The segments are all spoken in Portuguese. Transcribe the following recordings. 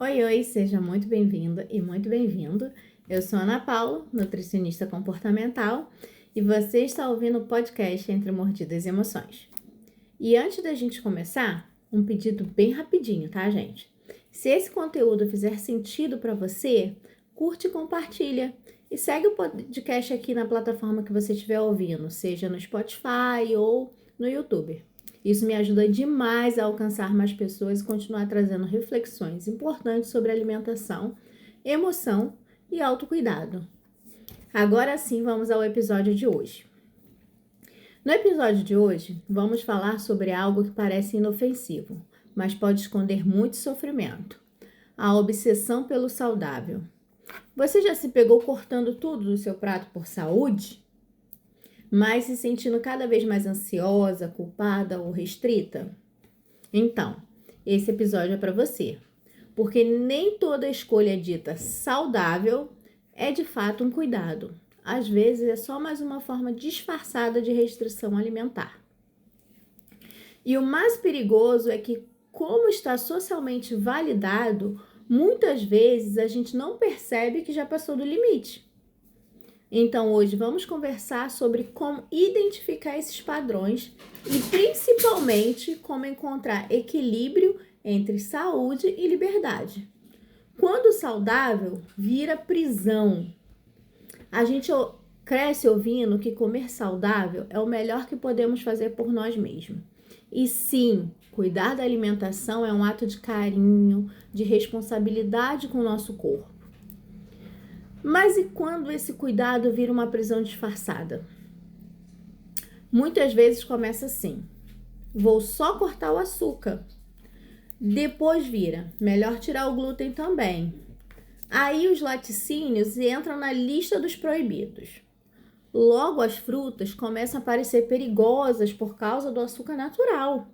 Oi, oi, seja muito bem-vinda e muito bem-vindo. Eu sou Ana Paula, nutricionista comportamental, e você está ouvindo o podcast Entre Mordidas e Emoções. E antes da gente começar, um pedido bem rapidinho, tá, gente? Se esse conteúdo fizer sentido para você, curte e compartilha. E segue o podcast aqui na plataforma que você estiver ouvindo, seja no Spotify ou no YouTube. Isso me ajuda demais a alcançar mais pessoas e continuar trazendo reflexões importantes sobre alimentação, emoção e autocuidado. Agora sim, vamos ao episódio de hoje. No episódio de hoje, vamos falar sobre algo que parece inofensivo, mas pode esconder muito sofrimento: a obsessão pelo saudável. Você já se pegou cortando tudo do seu prato por saúde, mas se sentindo cada vez mais ansiosa, culpada ou restrita? Então, esse episódio é para você, porque nem toda escolha dita saudável é de fato um cuidado. Às vezes é só mais uma forma disfarçada de restrição alimentar. E o mais perigoso é que, como está socialmente validado, muitas vezes a gente não percebe que já passou do limite. Então, hoje vamos conversar sobre como identificar esses padrões e, principalmente, como encontrar equilíbrio entre saúde e liberdade. Quando saudável vira prisão. A gente cresce ouvindo que comer saudável é o melhor que podemos fazer por nós mesmos. E sim, cuidar da alimentação é um ato de carinho, de responsabilidade com o nosso corpo. Mas e quando esse cuidado vira uma prisão disfarçada? Muitas vezes começa assim: vou só cortar o açúcar. Depois vira, melhor tirar o glúten também. Aí os laticínios entram na lista dos proibidos. Logo as frutas começam a parecer perigosas por causa do açúcar natural.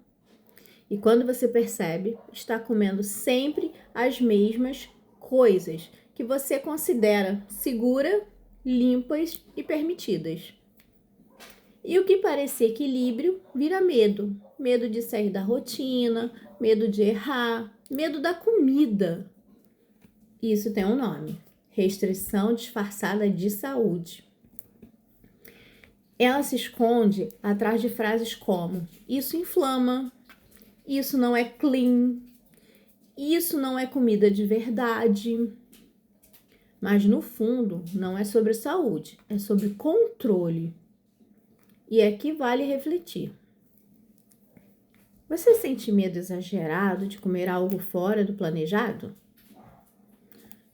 E quando você percebe, está comendo sempre as mesmas coisas que você considera segura, limpas e permitidas. E o que parecia equilíbrio vira medo. Medo de sair da rotina, medo de errar, medo da comida. Isso tem um nome: restrição disfarçada de saúde. Ela se esconde atrás de frases como: isso inflama, isso não é clean, isso não é comida de verdade. Mas no fundo, não é sobre saúde, é sobre controle. E aqui vale refletir. Você sente medo exagerado de comer algo fora do planejado?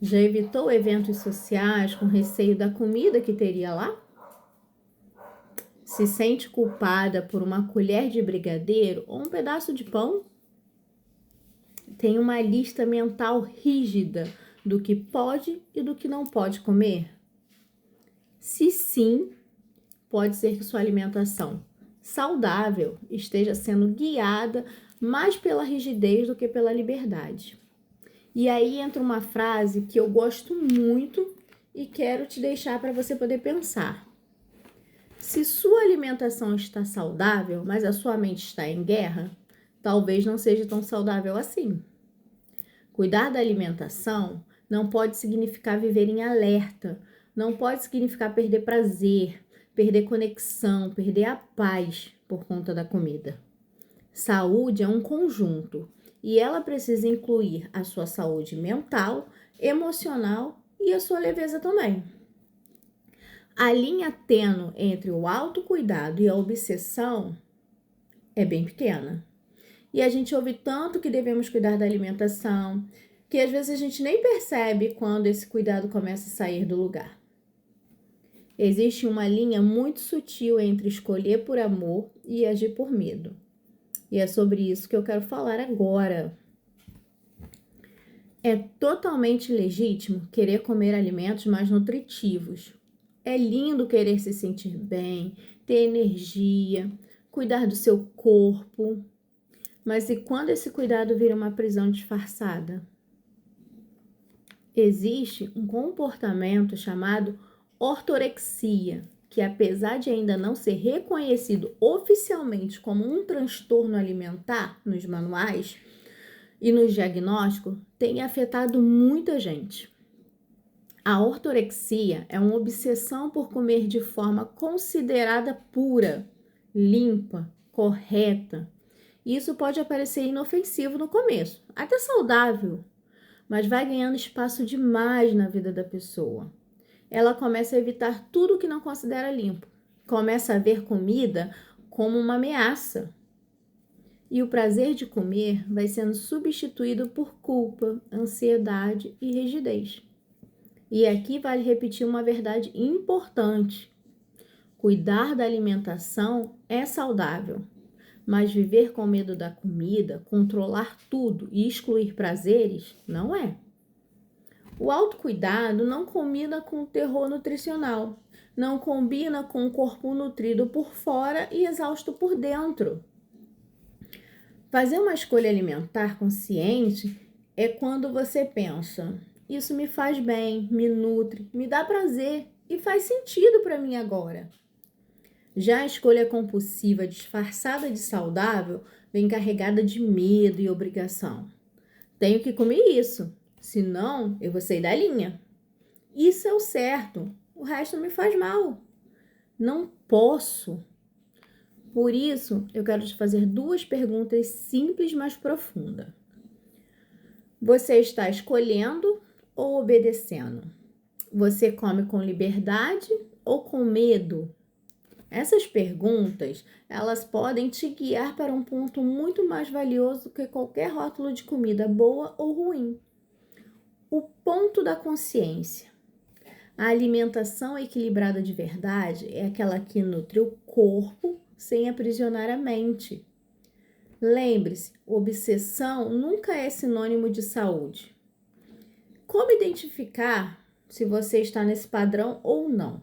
Já evitou eventos sociais com receio da comida que teria lá? Se sente culpada por uma colher de brigadeiro ou um pedaço de pão? Tem uma lista mental rígida do que pode e do que não pode comer? Se sim, pode ser que sua alimentação saudável esteja sendo guiada mais pela rigidez do que pela liberdade. E aí entra uma frase que eu gosto muito e quero te deixar para você poder pensar. Se sua alimentação está saudável, mas a sua mente está em guerra, talvez não seja tão saudável assim. Cuidar da alimentação não pode significar viver em alerta, não pode significar perder prazer, perder conexão, perder a paz por conta da comida. Saúde é um conjunto e ela precisa incluir a sua saúde mental, emocional e a sua leveza também. A linha tênue entre o autocuidado e a obsessão é bem pequena. E a gente ouve tanto que devemos cuidar da alimentação, que às vezes a gente nem percebe quando esse cuidado começa a sair do lugar. Existe uma linha muito sutil entre escolher por amor e agir por medo. E é sobre isso que eu quero falar agora. É totalmente legítimo querer comer alimentos mais nutritivos. É lindo querer se sentir bem, ter energia, cuidar do seu corpo. Mas e quando esse cuidado vira uma prisão disfarçada? Existe um comportamento chamado ortorexia, que apesar de ainda não ser reconhecido oficialmente como um transtorno alimentar nos manuais, e no diagnóstico tem afetado muita gente. A ortorexia é uma obsessão por comer de forma considerada pura, limpa, correta. Isso pode parecer inofensivo no começo, até saudável, mas vai ganhando espaço demais na vida da pessoa. Ela começa a evitar tudo que não considera limpo, começa a ver comida como uma ameaça. E o prazer de comer vai sendo substituído por culpa, ansiedade e rigidez. E aqui vale repetir uma verdade importante. Cuidar da alimentação é saudável, mas viver com medo da comida, controlar tudo e excluir prazeres, não é. O autocuidado não combina com o terror nutricional, não combina com o corpo nutrido por fora e exausto por dentro. Fazer uma escolha alimentar consciente é quando você pensa: isso me faz bem, me nutre, me dá prazer e faz sentido para mim agora. Já a escolha compulsiva disfarçada de saudável vem carregada de medo e obrigação. Tenho que comer isso, senão eu vou sair da linha. Isso é o certo, o resto me faz mal. Não posso. Por isso, eu quero te fazer 2 perguntas simples, mas profundas. Você está escolhendo ou obedecendo? Você come com liberdade ou com medo? Essas perguntas, elas podem te guiar para um ponto muito mais valioso do que qualquer rótulo de comida boa ou ruim. O ponto da consciência. A alimentação equilibrada de verdade é aquela que nutre o corpo sem aprisionar a mente. Lembre-se, obsessão nunca é sinônimo de saúde. Como identificar se você está nesse padrão ou não?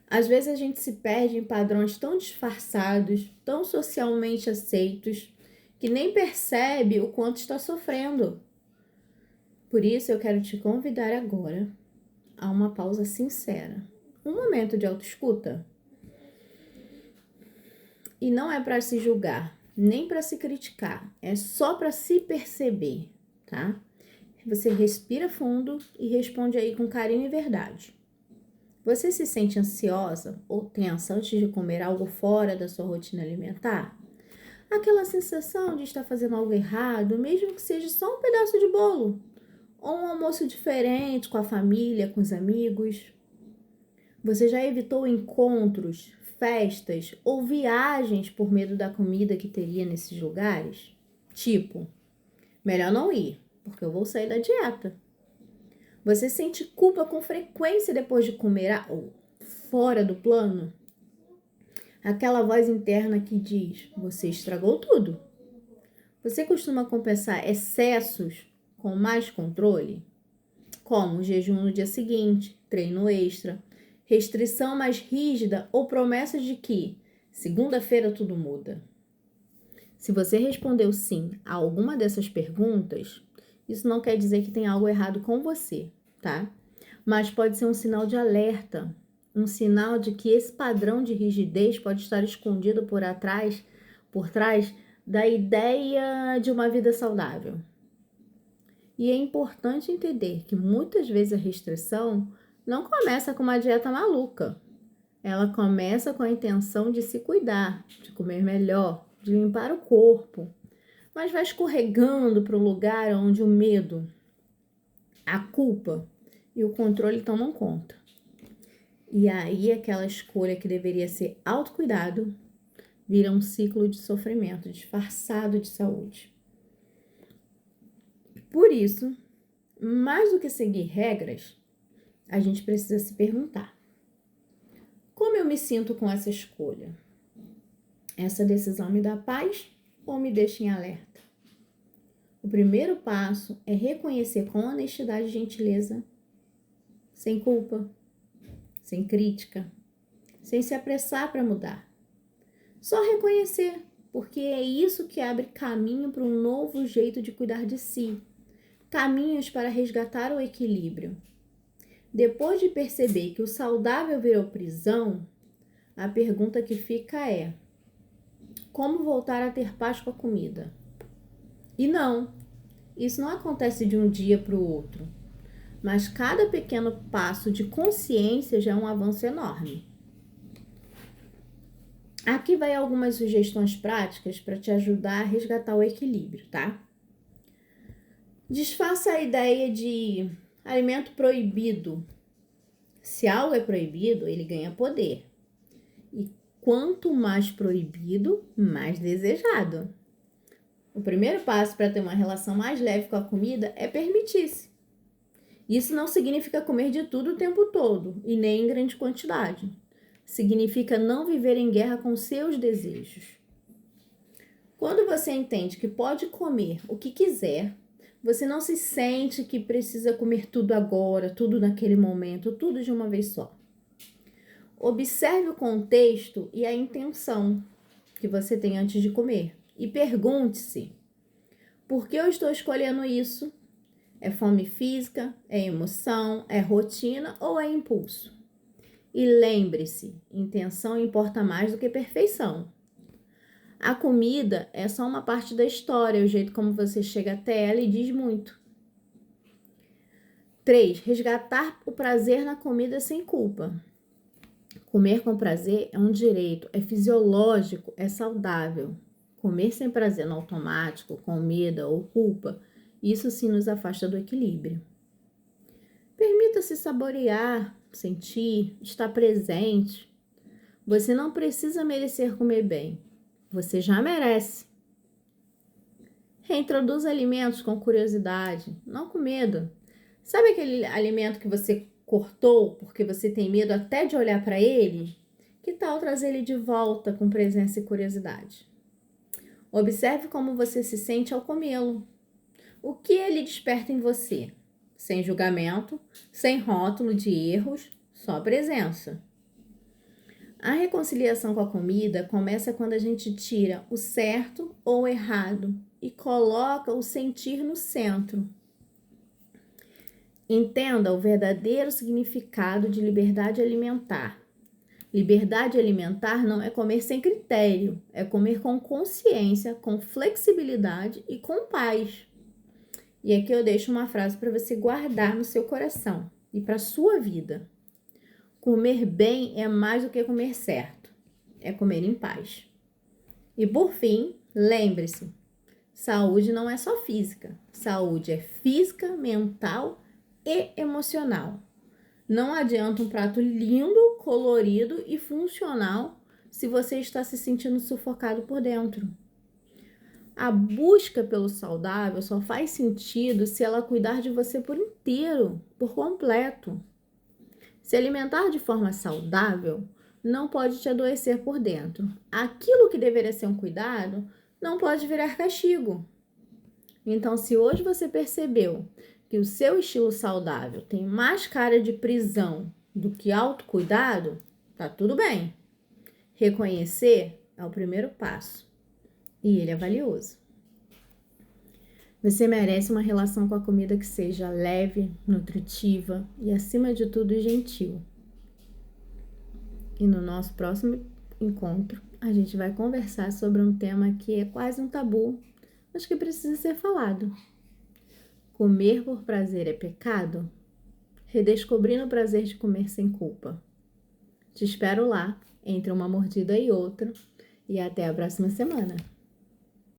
Às vezes a gente se perde em padrões tão disfarçados, tão socialmente aceitos, que nem percebe o quanto está sofrendo. Por isso eu quero te convidar agora a uma pausa sincera, um momento de autoescuta. E não é para se julgar, nem para se criticar, é só para se perceber, tá? Você respira fundo e responde aí com carinho e verdade. Você se sente ansiosa ou tensa antes de comer algo fora da sua rotina alimentar? Aquela sensação de estar fazendo algo errado, mesmo que seja só um pedaço de bolo, ou um almoço diferente com a família, com os amigos. Você já evitou encontros, festas ou viagens por medo da comida que teria nesses lugares? Tipo, melhor não ir, porque eu vou sair da dieta. Você sente culpa com frequência depois de comer ou fora do plano? Aquela voz interna que diz: você estragou tudo. Você costuma compensar excessos com mais controle? Como jejum no dia seguinte, treino extra, restrição mais rígida ou promessas de que segunda-feira tudo muda? Se você respondeu sim a alguma dessas perguntas, isso não quer dizer que tem algo errado com você, tá? Mas pode ser um sinal de alerta, um sinal de que esse padrão de rigidez pode estar escondido por trás da ideia de uma vida saudável. E é importante entender que muitas vezes a restrição não começa com uma dieta maluca. Ela começa com a intenção de se cuidar, de comer melhor, de limpar o corpo, mas vai escorregando para um lugar onde o medo, a culpa e o controle tomam conta. E aí aquela escolha que deveria ser autocuidado vira um ciclo de sofrimento disfarçado de saúde. Por isso, mais do que seguir regras, a gente precisa se perguntar: como eu me sinto com essa escolha? Essa decisão me dá paz ou me deixa em alerta? O primeiro passo é reconhecer com honestidade e gentileza, sem culpa, sem crítica, sem se apressar para mudar. Só reconhecer, porque é isso que abre caminho para um novo jeito de cuidar de si, caminhos para resgatar o equilíbrio. Depois de perceber que o saudável virou prisão, a pergunta que fica é: como voltar a ter paz com a comida? E não, isso não acontece de um dia para o outro, mas cada pequeno passo de consciência já é um avanço enorme. Aqui vai algumas sugestões práticas para te ajudar a resgatar o equilíbrio, tá? Desfaça a ideia de alimento proibido. Se algo é proibido, ele ganha poder. E quanto mais proibido, mais desejado. O primeiro passo para ter uma relação mais leve com a comida é permitir-se. Isso não significa comer de tudo o tempo todo e nem em grande quantidade. Significa não viver em guerra com seus desejos. Quando você entende que pode comer o que quiser, você não se sente que precisa comer tudo agora, tudo naquele momento, tudo de uma vez só. Observe o contexto e a intenção que você tem antes de comer e pergunte-se: por que eu estou escolhendo isso? É fome física? É emoção? É rotina ou é impulso? E lembre-se, intenção importa mais do que perfeição. A comida é só uma parte da história, o jeito como você chega até ela e diz muito. 3. Resgatar o prazer na comida sem culpa. Comer com prazer é um direito, é fisiológico, é saudável. Comer sem prazer no automático, com medo ou culpa, isso sim nos afasta do equilíbrio. Permita-se saborear, sentir, estar presente. Você não precisa merecer comer bem. Você já merece. Reintroduza alimentos com curiosidade, não com medo. Sabe aquele alimento que você cortou porque você tem medo até de olhar para ele? Que tal trazer ele de volta com presença e curiosidade? Observe como você se sente ao comê-lo. O que ele desperta em você? Sem julgamento, sem rótulo de erros, só presença. A reconciliação com a comida começa quando a gente tira o certo ou o errado e coloca o sentir no centro. Entenda o verdadeiro significado de liberdade alimentar. Liberdade alimentar não é comer sem critério, é comer com consciência, com flexibilidade e com paz. E aqui eu deixo uma frase para você guardar no seu coração e para a sua vida. Comer bem é mais do que comer certo, é comer em paz. E por fim, lembre-se, saúde não é só física, saúde é física, mental e emocional. Não adianta um prato lindo, colorido e funcional se você está se sentindo sufocado por dentro. A busca pelo saudável só faz sentido se ela cuidar de você por inteiro, por completo. Se alimentar de forma saudável não pode te adoecer por dentro. Aquilo que deveria ser um cuidado não pode virar castigo. Então, se hoje você percebeu que o seu estilo saudável tem mais cara de prisão do que autocuidado, tá tudo bem. Reconhecer é o primeiro passo e ele é valioso. Você merece uma relação com a comida que seja leve, nutritiva e, acima de tudo, gentil. E no nosso próximo encontro, a gente vai conversar sobre um tema que é quase um tabu, mas que precisa ser falado. Comer por prazer é pecado? Redescobrindo o prazer de comer sem culpa. Te espero lá, entre uma mordida e outra, e até a próxima semana.